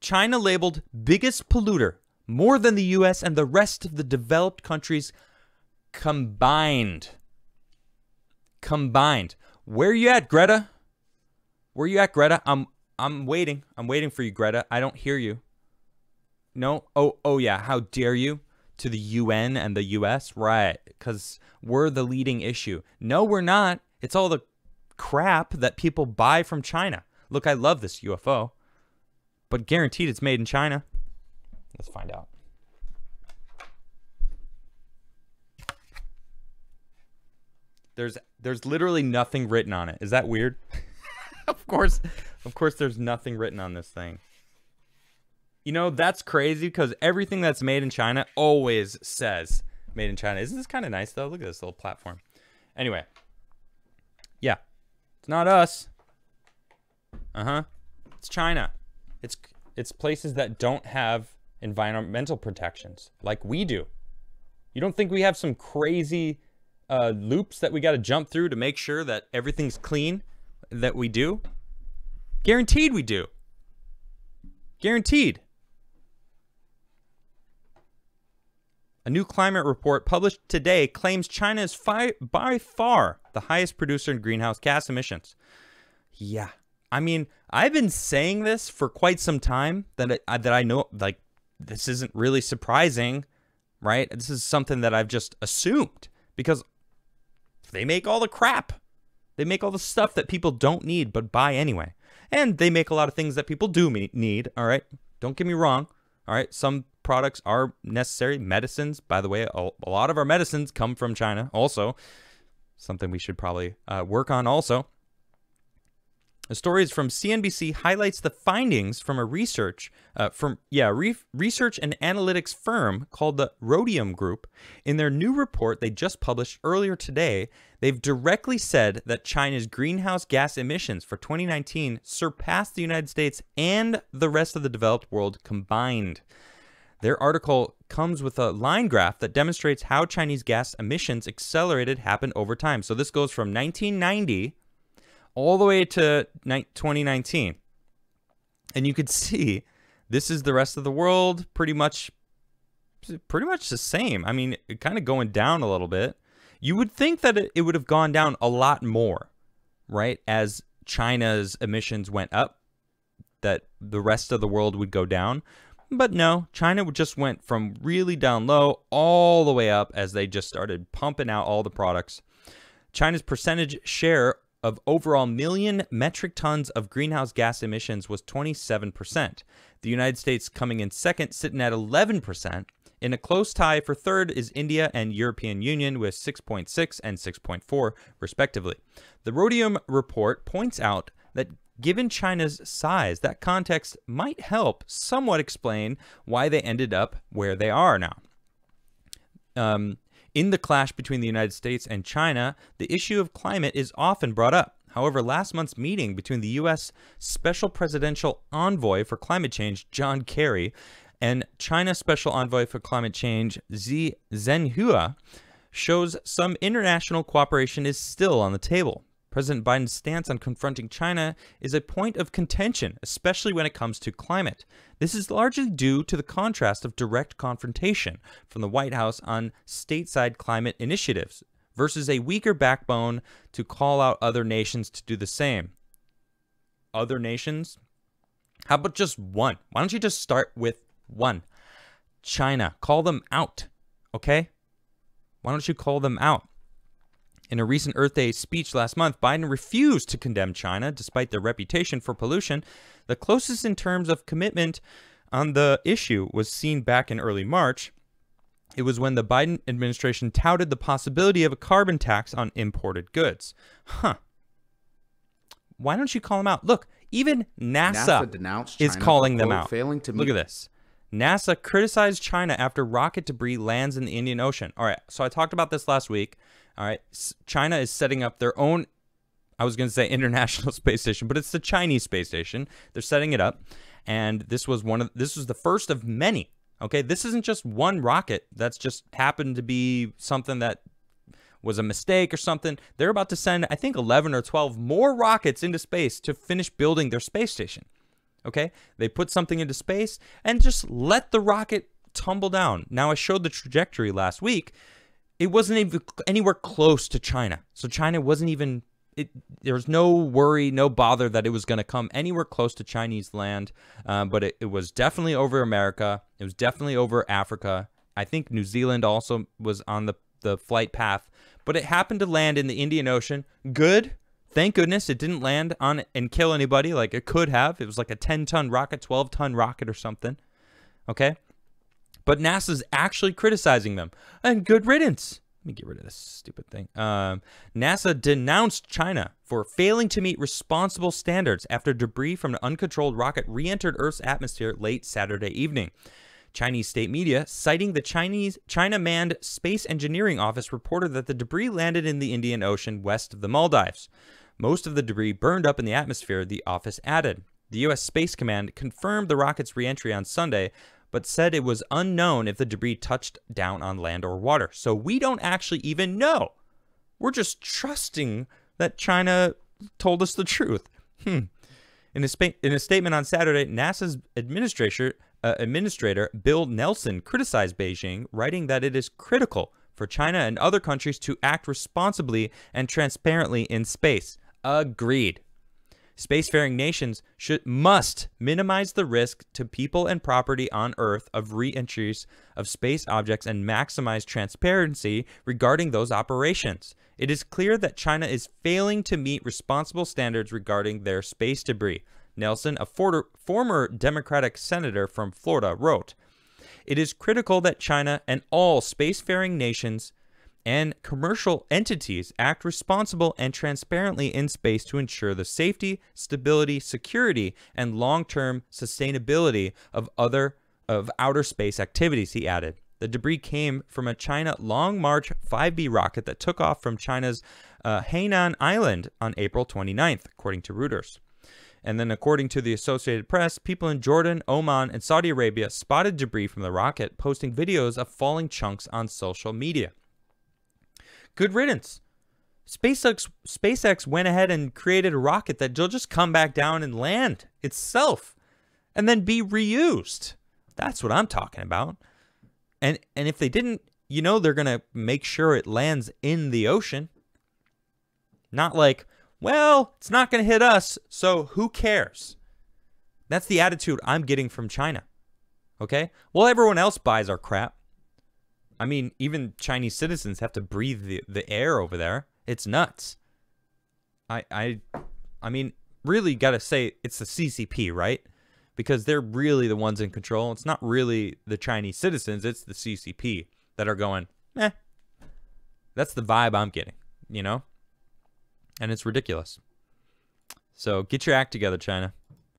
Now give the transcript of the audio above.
China labeled biggest polluter, more than the U.S. and the rest of the developed countries combined. Combined. Where you at, Greta? Where you at, Greta? I'm waiting. I'm waiting for you, Greta. I don't hear you. No? Oh yeah. How dare you? To the UN and the US? Right. Because we're the leading issue. No, we're not. It's all the crap that people buy from China. Look, I love this UFO. But guaranteed it's made in China. Let's find out. There's literally nothing written on it. Is that weird? Of course there's nothing written on this thing. You know, that's crazy because everything that's made in China always says made in China. Isn't this kind of nice, though? Look at this little platform. Anyway. Yeah. It's not us. It's China. It's places that don't have environmental protections like we do. You don't think we have some crazy loops that we got to jump through to make sure that everything's clean? That we do? Guaranteed we do. Guaranteed. A new climate report published today claims China is by far the highest producer in greenhouse gas emissions. Yeah. I mean, I've been saying this for quite some time that I know, like, this isn't really surprising, right? This is something that I've just assumed because they make all the crap. They make all the stuff that people don't need but buy anyway. And they make a lot of things that people do need, all right? Don't get me wrong, all right? Some products are necessary. Medicines, by the way, a lot of our medicines come from China also. Something we should probably work on also. The story is from CNBC, highlights the findings from a research and analytics firm called the Rhodium Group. In their new report they just published earlier today, they've directly said that China's greenhouse gas emissions for 2019 surpassed the United States and the rest of the developed world combined. Their article comes with a line graph that demonstrates how Chinese gas emissions happened over time. So this goes from 1990 all the way to 2019. And you could see this is the rest of the world pretty much the same. I mean, it kind of going down a little bit. You would think that it would have gone down a lot more, right? As China's emissions went up, that the rest of the world would go down. But no, China just went from really down low all the way up as they just started pumping out all the products. China's percentage share of overall million metric tons of greenhouse gas emissions was 27%. The United States coming in second, sitting at 11%. In a close tie for third is India and European Union with 6.6 and 6.4 respectively. The Rhodium report points out that given China's size, that context might help somewhat explain why they ended up where they are now. In the clash between the United States and China, the issue of climate is often brought up. However, last month's meeting between the U.S. Special Presidential Envoy for Climate Change, John Kerry, and China Special Envoy for Climate Change, Xi Zhenhua, shows some international cooperation is still on the table. President Biden's stance on confronting China is a point of contention, especially when it comes to climate. This is largely due to the contrast of direct confrontation from the White House on stateside climate initiatives versus a weaker backbone to call out other nations to do the same. Other nations? How about just one? Why don't you just start with one? China. Call them out, okay? Why don't you call them out? In a recent Earth Day speech last month, Biden refused to condemn China despite their reputation for pollution. The closest in terms of commitment on the issue was seen back in early March. It was when the Biden administration touted the possibility of a carbon tax on imported goods. Why don't you call them out? Look, even NASA denounced is China calling for, them quote, out. failing to Look at this. NASA criticized China after rocket debris lands in the Indian Ocean. All right, so I talked about this last week. All right, China is setting up their own, I was going to say international space station, but it's the Chinese space station. They're setting it up, and this was the first of many. Okay, this isn't just one rocket that's just happened to be something that was a mistake or something. They're about to send, I think, 11 or 12 more rockets into space to finish building their space station. Okay? They put something into space and just let the rocket tumble down. Now, I showed the trajectory last week. It wasn't even anywhere close to China. So China wasn't even, there was no worry, no bother that it was going to come anywhere close to Chinese land. But it was definitely over America. It was definitely over Africa. I think New Zealand also was on the flight path. But it happened to land in the Indian Ocean. Good. Thank goodness it didn't land on and kill anybody like it could have. It was like a 10-ton rocket, 12-ton rocket or something. Okay? But NASA's actually criticizing them. And good riddance. Let me get rid of this stupid thing. NASA denounced China for failing to meet responsible standards after debris from an uncontrolled rocket re-entered Earth's atmosphere late Saturday evening. Chinese state media, citing the China Manned Space Engineering Office, reported that the debris landed in the Indian Ocean west of the Maldives. Most of the debris burned up in the atmosphere, the office added. The U.S. Space Command confirmed the rocket's re-entry on Sunday, but said it was unknown if the debris touched down on land or water. So we don't actually even know. We're just trusting that China told us the truth. In a statement on Saturday, NASA's administrator Bill Nelson criticized Beijing, writing that it is critical for China and other countries to act responsibly and transparently in space. Agreed. Spacefaring nations must minimize the risk to people and property on Earth of re-entries of space objects and maximize transparency regarding those operations. It is clear that China is failing to meet responsible standards regarding their space debris. Nelson, a former Democratic senator from Florida, wrote, "It is critical that China and all spacefaring nations and commercial entities act responsible and transparently in space to ensure the safety, stability, security, and long-term sustainability of outer space activities," he added. The debris came from a China Long March 5B rocket that took off from China's Hainan Island on April 29th, according to Reuters. And then according to the Associated Press, people in Jordan, Oman, and Saudi Arabia spotted debris from the rocket, posting videos of falling chunks on social media. Good riddance. SpaceX went ahead and created a rocket that will just come back down and land itself and then be reused. That's what I'm talking about. And if they didn't, they're going to make sure it lands in the ocean. Not like, well, it's not going to hit us, so who cares? That's the attitude I'm getting from China. Okay? Well, everyone else buys our crap. I mean, even Chinese citizens have to breathe the air over there. It's nuts. I mean, really got to say it's the CCP, right? Because they're really the ones in control. It's not really the Chinese citizens. It's the CCP that are going, That's the vibe I'm getting, And it's ridiculous. So get your act together, China.